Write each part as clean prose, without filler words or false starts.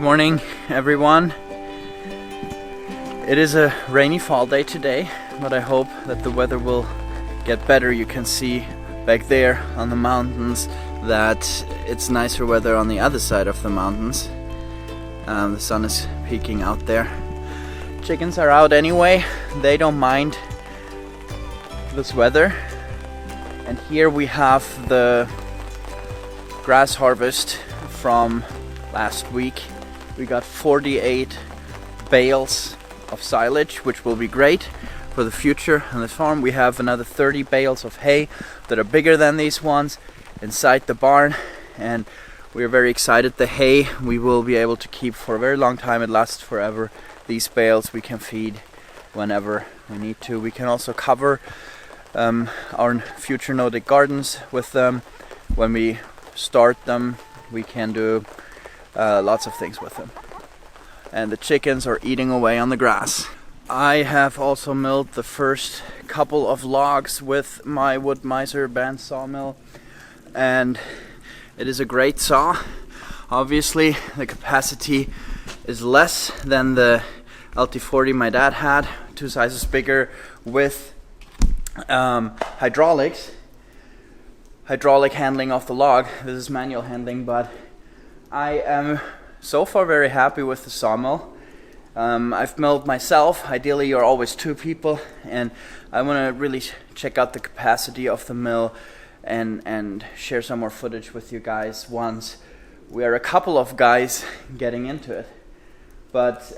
Good morning, everyone. It is a rainy fall day today, but I hope that the weather will get better. You can see back there on the mountains that it's nicer weather on the other side of the mountains. The sun is peeking out there. Chickens are out anyway. They don't mind this weather. And here we have the grass harvest from last week. We got 48 bales of silage, which will be great for the future on this farm. We have another 30 bales of hay that are bigger than these ones inside the barn, and we are very excited. The hay we will be able to keep for a very long time. It lasts forever. These bales we can feed whenever we need to. We can also cover our future Nordic gardens with them. When we start them, we can do lots of things with them. And the chickens are eating away on the grass. I have also milled the first couple of logs with my wood miser band sawmill, and it is a great saw. Obviously the capacity is less than the LT40 my dad had, 2 sizes bigger, with hydraulic handling of the log. This is manual handling, but I am so far very happy with the sawmill. I've milled myself. Ideally you're always 2 people, and I want to really check out the capacity of the mill and share some more footage with you guys once we are a couple of guys getting into it. But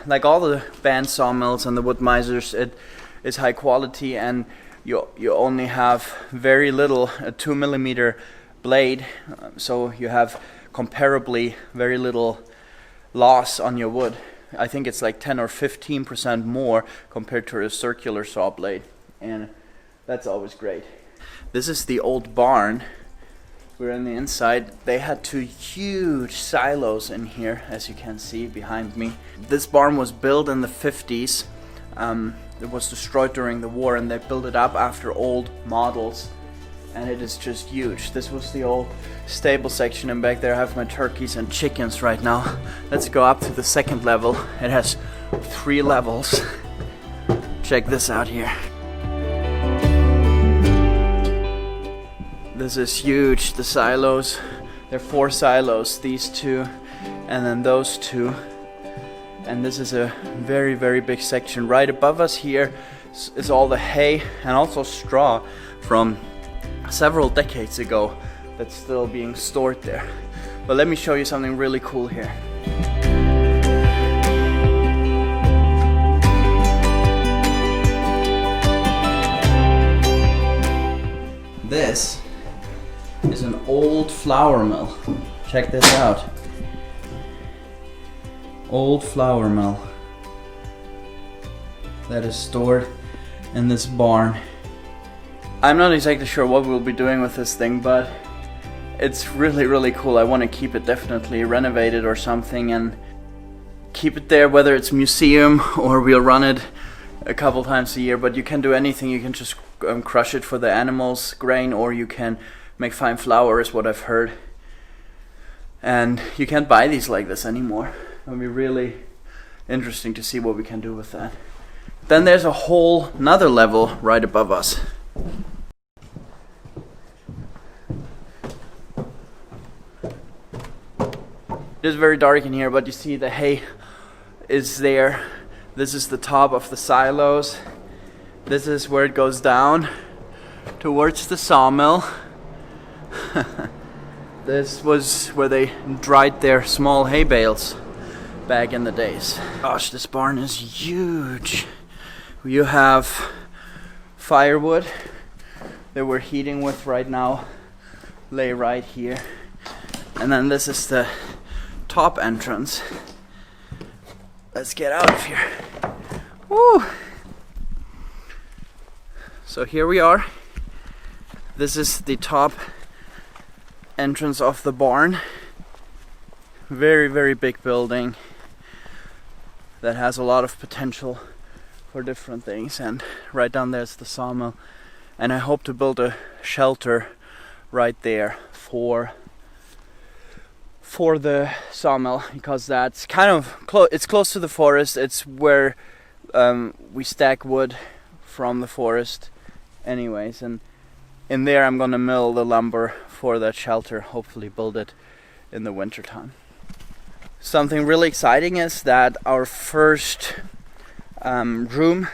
like all the band sawmills and the wood misers, it is high quality, and you only have very little, a 2mm blade, so you have comparably very little loss on your wood. I think it's like 10 or 15% more compared to a circular saw blade, and that's always great. This is the old barn. We're on the inside. They had 2 huge silos in here, as you can see behind me. This barn was built in the 50s. It was destroyed during the war, and they built it up after old models, and it is just huge. This was the old stable section, and back there I have my turkeys and chickens right now. Let's go up to the 2nd level. It has 3 levels. Check this out here. This is huge. The silos, there are 4 silos, these 2 and then those 2, and this is a very, very big section. Right above us here is all the hay and also straw from several decades ago that's still being stored there. But let me show you something really cool here. This is an old flour mill. Check this out. Old flour mill that is stored in this barn. I'm not exactly sure what we'll be doing with this thing, but it's really, really cool. I want to keep it, definitely renovate it or something and keep it there, whether it's museum or we'll run it a couple times a year. But you can do anything. You can just crush it for the animals' grain, or you can make fine flour, is what I've heard. And you can't buy these like this anymore. It'll be really interesting to see what we can do with that. Then there's a whole another level right above us. It is very dark in here, but you see the hay is there. This is the top of the silos. This is where it goes down towards the sawmill. This was where they dried their small hay bales back in the days. Gosh, this barn is huge. You have firewood that we're heating with right now, lay right here. And then this is the top entrance. Let's get out of here. Woo! So here we are. This is the top entrance of the barn. Very, very big building that has a lot of potential for different things, and right down there's the sawmill, and I hope to build a shelter right there for for the sawmill, because that's kind of it's close to the forest. It's where we stack wood from the forest anyways, and in there I'm gonna mill the lumber for that shelter, hopefully build it in the winter time. Something really exciting is that our first room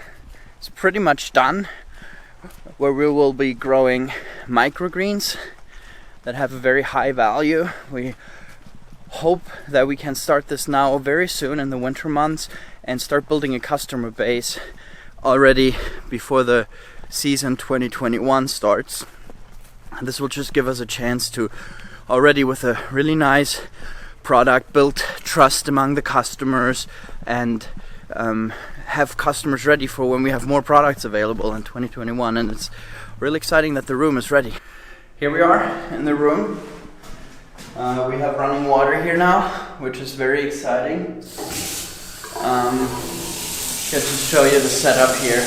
is pretty much done, where we will be growing microgreens that have a very high value. We hope that we can start this now very soon in the winter months and start building a customer base already before the season 2021 starts. This will just give us a chance to already, with a really nice product, build trust among the customers and have customers ready for when we have more products available in 2021. And it's really exciting that the room is ready. Here we are in the room. We have running water here now, which is very exciting. Just to show you the setup here.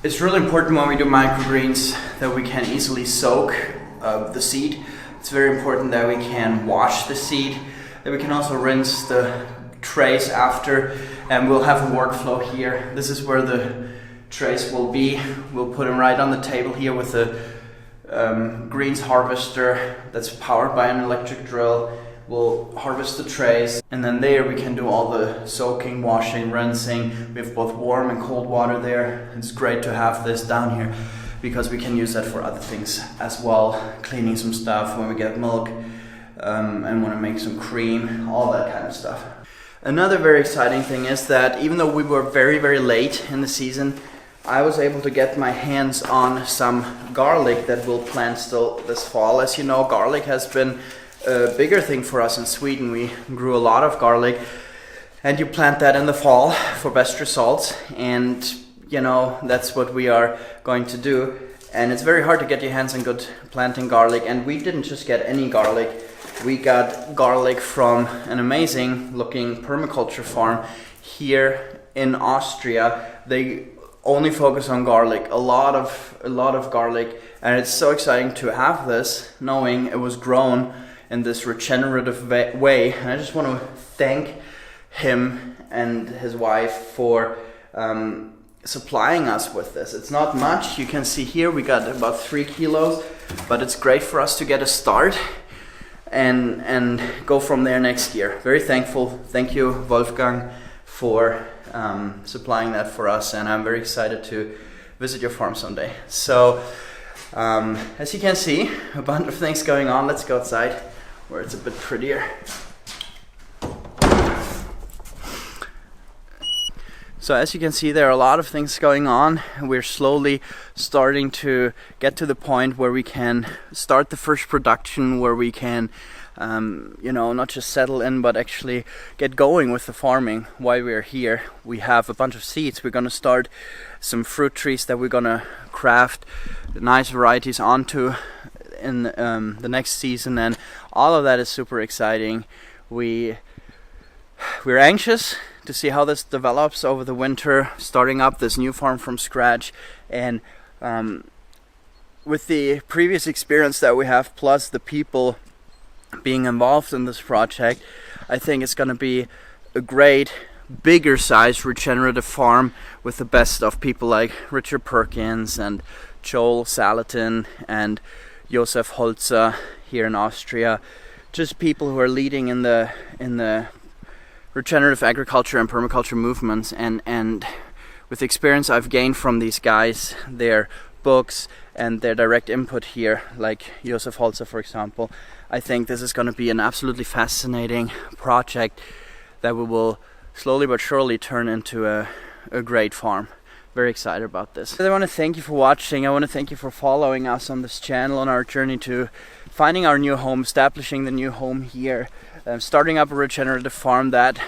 It's really important when we do microgreens that we can easily soak the seed. It's very important that we can wash the seed, that we can also rinse the trays after, and we'll have a workflow here. This is where the trays will be. We'll put them right on the table here with the greens harvester that's powered by an electric drill. We'll harvest the trays, and then there we can do all the soaking, washing, rinsing. We have both warm and cold water there. It's great to have this down here because we can use that for other things as well, cleaning some stuff when we get milk and want to make some cream, all that kind of stuff. Another very exciting thing is that even though we were very, very late in the season, I was able to get my hands on some garlic that we'll plant still this fall. As you know, garlic has been a bigger thing for us in Sweden. We grew a lot of garlic, and you plant that in the fall for best results, and you know, that's what we are going to do. And it's very hard to get your hands on good planting garlic, and we didn't just get any garlic. We got garlic from an amazing looking permaculture farm here in Austria. They only focus on garlic, a lot of garlic, and it's so exciting to have this, knowing it was grown in this regenerative way. And I just want to thank him and his wife for supplying us with this. It's not much. You can see here we got about 3 kilos, but it's great for us to get a start and go from there next year. Very thankful. Thank you, Wolfgang, for supplying that for us, and I'm very excited to visit your farm someday. So as you can see, a bunch of things going on. Let's go outside where it's a bit prettier. So as you can see, there are a lot of things going on. We're slowly starting to get to the point where we can start the first production, where we can you know, not just settle in, but actually get going with the farming while we're here. We have a bunch of seeds. We're going to start some fruit trees that we're going to craft nice varieties onto in the next season, and all of that is super exciting. We're anxious to see how this develops over the winter, starting up this new farm from scratch, and with the previous experience that we have, plus the people being involved in this project, I think it's going to be a great, bigger size regenerative farm with the best of people like Richard Perkins and Joel Salatin and Josef Holzer here in Austria. Just people who are leading in the regenerative agriculture and permaculture movements, and with the experience I've gained from these guys, their books and their direct input here, like Josef Holzer for example, I think this is going to be an absolutely fascinating project that we will slowly but surely turn into a great farm. Very excited about this. I want to thank you for watching. I want to thank you for following us on this channel on our journey to finding our new home, establishing the new home here, starting up a regenerative farm that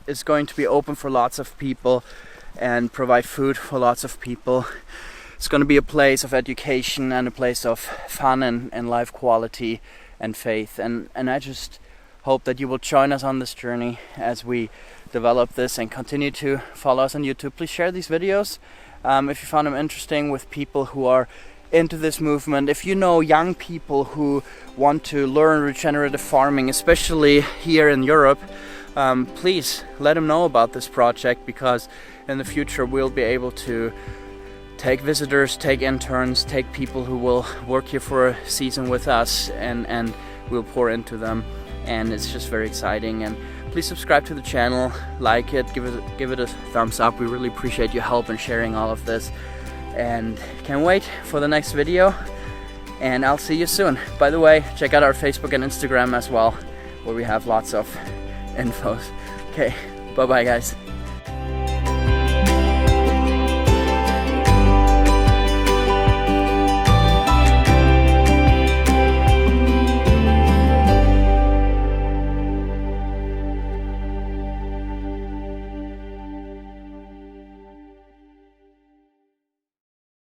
is going to be open for lots of people and provide food for lots of people. It's going to be a place of education and a place of fun and life quality and faith, and I just hope that you will join us on this journey as we develop this and continue to follow us on YouTube. Please share these videos if you found them interesting, with people who are into this movement. If you know young people who want to learn regenerative farming, especially here in Europe, please let them know about this project, because in the future we'll be able to take visitors, take interns, take people who will work here for a season with us, and we'll pour into them, and it's just very exciting. And please subscribe to the channel, like it, give it a thumbs up. We really appreciate your help in sharing all of this, and can't wait for the next video, and I'll see you soon. By the way, check out our Facebook and Instagram as well, where we have lots of infos. Okay, bye bye guys.